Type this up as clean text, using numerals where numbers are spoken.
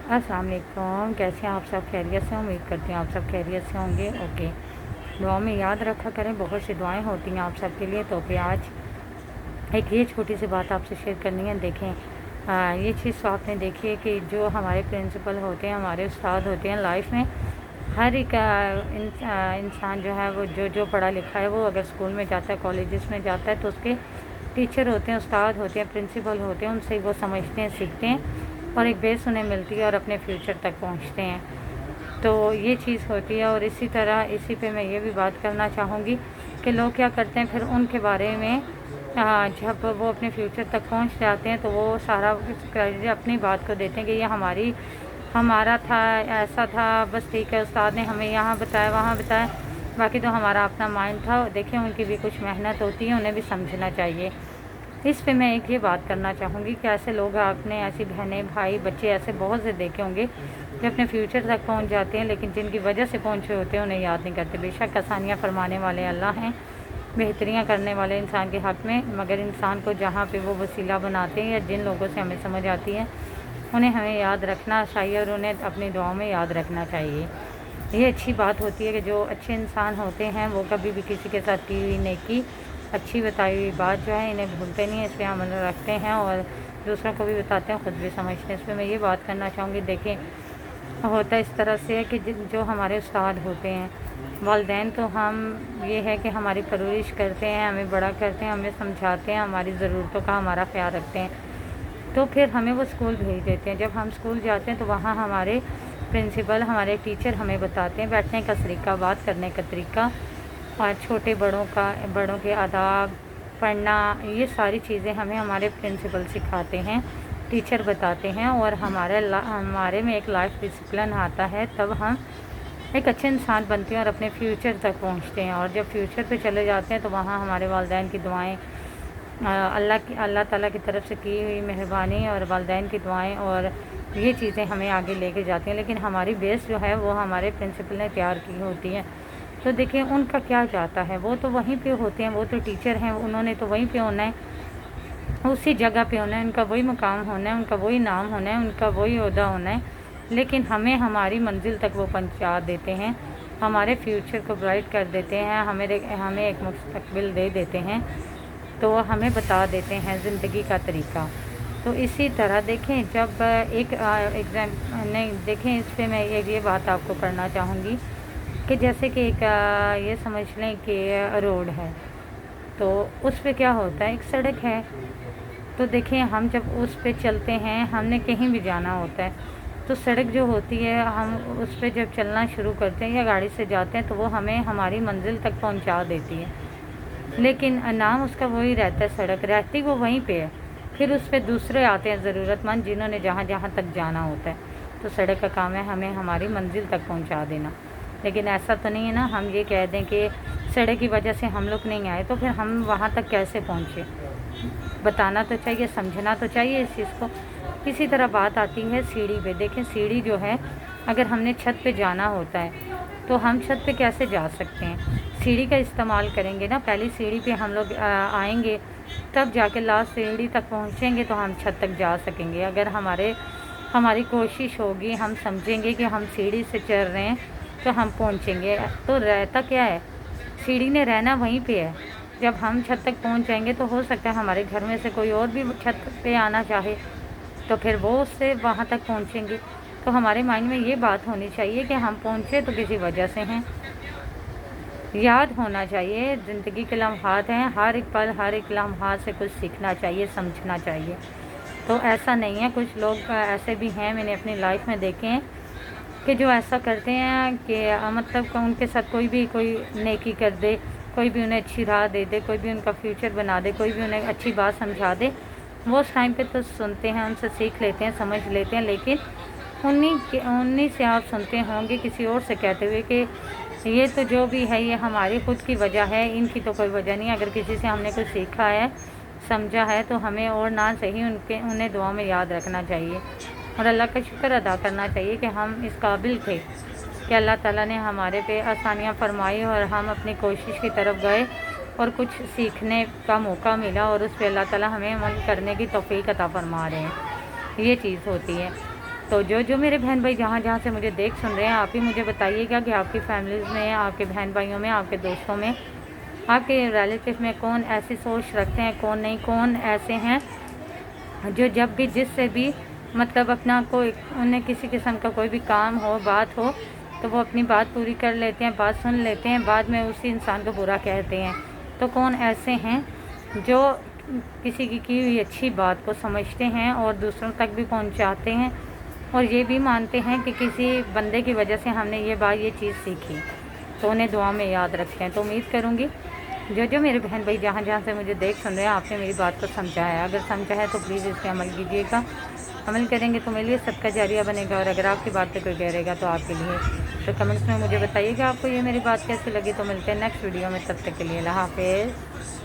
अस्सलाम वालेकुम। कैसे हैं आप सब? खैरियत से? उम्मीद करती हूँ आप सब खैरियत से होंगे। ओके, दुआ में याद रखा करें, बहुत सी दुआएं होती हैं आप सब के लिए। तो ओके, आज एक ये छोटी सी बात आपसे शेयर करनी है। देखें, ये चीज़ तो आपने देखी है कि जो हमारे प्रिंसिपल होते हैं, हमारे उस्ताद होते हैं लाइफ में, हर एक इंसान जो है वो जो जो पढ़ा लिखा है, वो अगर स्कूल में जाता है, कॉलेजेस में जाता है, तो उसके टीचर होते हैं, उस्ताद होते हैं, प्रिंसिपल होते हैं, उनसे वो समझते हैं, सीखते हैं और एक बेस उन्हें मिलती है और अपने फ्यूचर तक पहुंचते हैं। तो ये चीज़ होती है। और इसी तरह इसी पे मैं ये भी बात करना चाहूँगी कि लोग क्या करते हैं, फिर उनके बारे में जब वो अपने फ्यूचर तक पहुंच जाते हैं तो वो सारा क्रेडिट अपनी बात को देते हैं कि ये हमारा था, ऐसा था, बस ठीक है, उस्ताद ने हमें यहाँ बताया, वहाँ बताया, बाकी तो हमारा अपना माइंड था। देखें, उनकी भी कुछ मेहनत होती है, उन्हें भी समझना चाहिए। इस पे मैं एक ये बात करना चाहूँगी कि ऐसे लोग, आपने ऐसी बहनें, भाई, बच्चे ऐसे बहुत से देखे होंगे जो अपने फ्यूचर तक पहुँच जाते हैं, लेकिन जिनकी वजह से पहुँचे होते हैं उन्हें याद नहीं करते। बेशक आसानियाँ फरमाने वाले अल्लाह हैं, बेहतरियाँ करने वाले इंसान के हक़ में, मगर इंसान को जहाँ पे वो वसीला बनाते हैं या जिन लोगों से हमें समझ आती है, उन्हें हमें याद रखना चाहिए और उन्हें अपनी दुआओं में याद रखना चाहिए। ये अच्छी बात होती है कि जो अच्छे इंसान होते हैं वो कभी भी किसी के साथ की हुई नेकी, अच्छी बताई हुई बात जो है, इन्हें भूलते नहीं हैं, इस पर अमल रखते हैं और दूसरों को भी बताते हैं, ख़ुद भी समझते हैं। इस पर मैं ये बात करना चाहूँगी। देखें, होता इस तरह से है कि जो हमारे उस्ताद होते हैं, वालिदैन, तो हम ये है कि हमारी परवरिश करते हैं, हमें बड़ा करते हैं, हमें समझाते हैं, हमारी ज़रूरतों का हमारा ख्याल रखते हैं, तो फिर हमें वो स्कूल भेज देते हैं। जब हम स्कूल जाते हैं तो वहाँ हमारे प्रिंसिपल, हमारे टीचर हमें बताते हैं बैठने का तरीका, बात करने का तरीका और छोटे बड़ों के आदाब, पढ़ना, ये सारी चीज़ें हमें हमारे प्रिंसिपल सिखाते हैं, टीचर बताते हैं और हमारे में एक लाइफ डिसिप्लिन आता है। तब हम एक अच्छे इंसान बनते हैं और अपने फ्यूचर तक पहुंचते हैं। और जब फ्यूचर पे चले जाते हैं तो वहाँ हमारे वालिदैन की दुआएं, अल्लाह ताला की तरफ से की हुई मेहरबानी और वालिदैन की दुआएं और ये चीज़ें हमें आगे लेके जाती हैं। लेकिन हमारी बेस जो है वो हमारे प्रिंसिपल ने तैयार की होती है। तो देखिए, उनका क्या जाता है, वो तो वहीं पे होते हैं, वो तो टीचर हैं, उन्होंने तो वहीं पे होना है, उसी जगह पे होना है, उनका वही मुकाम होना है, उनका वही नाम होना है, उनका वही ओहदा होना है। लेकिन हमें हमारी मंजिल तक वो पहुंचा देते हैं, हमारे फ्यूचर को ब्राइट कर देते हैं, हमें एक मुस्तकबिल दे देते हैं, तो हमें बता देते हैं ज़िंदगी का तरीका। तो इसी तरह देखें, जब एक एग्ज़ाम नहीं, देखें, इस पर मैं ये बात आपको करना चाहूँगी कि जैसे कि एक ये समझ लें कि रोड है, तो उस पे क्या होता है, एक सड़क है। तो देखें, हम जब उस पे चलते हैं, हमने कहीं भी जाना होता है, तो सड़क जो होती है, हम उस पे जब चलना शुरू करते हैं या गाड़ी से जाते हैं तो वो हमें हमारी मंजिल तक पहुंचा देती है। लेकिन नाम उसका वही रहता है, सड़क रहती वो वहीं पे है। फिर उस पे दूसरे आते हैं ज़रूरतमंद, जिन्होंने जहाँ जहाँ तक जाना होता है। तो सड़क का काम है हमें हमारी मंजिल तक पहुंचा देना। लेकिन ऐसा तो नहीं है ना, हम ये कह दें कि सड़क की वजह से हम लोग नहीं आए, तो फिर हम वहाँ तक कैसे पहुँचे? बताना तो चाहिए, समझना तो चाहिए इस चीज़ को। इसी तरह बात आती है सीढ़ी पे। देखें, सीढ़ी जो है, अगर हमने छत पे जाना होता है तो हम छत पे कैसे जा सकते हैं? सीढ़ी का इस्तेमाल करेंगे ना। पहली सीढ़ी पे हम लोग आएंगे, तब जाके लास्ट सीढ़ी तक पहुँचेंगे तो हम छत तक जा सकेंगे। अगर हमारी कोशिश होगी, हम समझेंगे कि हम सीढ़ी से चढ़ रहे हैं, तो हम पहुँचेंगे। तो रहता क्या है, सीढ़ी ने रहना वहीं पे है। जब हम छत तक पहुँच जाएंगे तो हो सकता है हमारे घर में से कोई और भी छत पे आना चाहे, तो फिर वो उससे वहाँ तक पहुँचेंगे। तो हमारे माइंड में ये बात होनी चाहिए कि हम पहुँचे तो किसी वजह से हैं। याद होना चाहिए, ज़िंदगी के लम्हात हैं, हर एक पल, हर एक लम्हा से कुछ सीखना चाहिए, समझना चाहिए। तो ऐसा नहीं है, कुछ लोग ऐसे भी हैं, मैंने अपनी लाइफ में देखे हैं कि जो ऐसा करते हैं कि मतलब उनके साथ कोई नेकी कर दे, कोई भी उन्हें अच्छी राह दे दे, कोई भी उनका फ्यूचर बना दे, कोई भी उन्हें अच्छी बात समझा दे, वो उस टाइम पे तो सुनते हैं, उनसे सीख लेते हैं, समझ लेते हैं। लेकिन उन्हीं से आप सुनते होंगे किसी और से कहते हुए कि ये तो जो भी है ये हमारी ख़ुद की वजह है, इनकी तो कोई वजह नहीं। अगर किसी से हमने कुछ सीखा है, समझा है, तो हमें और ना सही उन्हें दुआ में याद रखना चाहिए और अल्लाह का शुक्र अदा करना चाहिए कि हम इस काबिल थे कि अल्लाह ताला ने हमारे पे आसानियाँ फरमाई और हम अपनी कोशिश की तरफ गए और कुछ सीखने का मौका मिला और उस पर अल्लाह ताला हमें अमल करने की तौफीक अता फरमा रहे हैं। ये चीज़ होती है। تو جو میرے بہن بھائی جہاں سے مجھے دیکھ سن رہے ہیں، آپ ہی مجھے بتائیے گا کہ آپ کی فیملیز میں، آپ کے بہن بھائیوں میں، آپ کے دوستوں میں، آپ کے ریلیٹیو میں کون ایسی سوچ رکھتے ہیں، کون نہیں، کون ایسے ہیں جو جب بھی جس سے بھی مطلب اپنا کوئی انہیں کسی قسم کا کوئی بھی کام ہو، بات ہو، تو وہ اپنی بات پوری کر لیتے ہیں، بات سن لیتے ہیں، بعد میں اسی انسان کو برا کہتے ہیں۔ تو کون ایسے ہیں جو کسی کی ہوئی اچھی بات کو سمجھتے ہیں اور دوسروں تک بھی پہنچاتے ہیں، اور یہ بھی مانتے ہیں کہ کسی بندے کی وجہ سے ہم نے یہ چیز سیکھی، تو انہیں دعا میں یاد رکھیں۔ تو امید کروں گی جو میرے بہن بھائی جہاں سے مجھے دیکھ سن رہے ہیں، آپ نے میری بات کو سمجھا ہے۔ اگر سمجھا ہے تو پلیز اس پہ عمل کیجیے گا، عمل کریں گے تو میرے لیے صدقہ جاریہ بنے گا، اور اگر آپ کی بات پہ کوئی کہہ رہے گا تو آپ کے لیے تو کمنٹس میں مجھے بتائیے گا آپ کو یہ میری بات کیسی لگی۔ تو ملتے ہیں نیکسٹ ویڈیو میں، تب تک کے لیے اللہ حافظ۔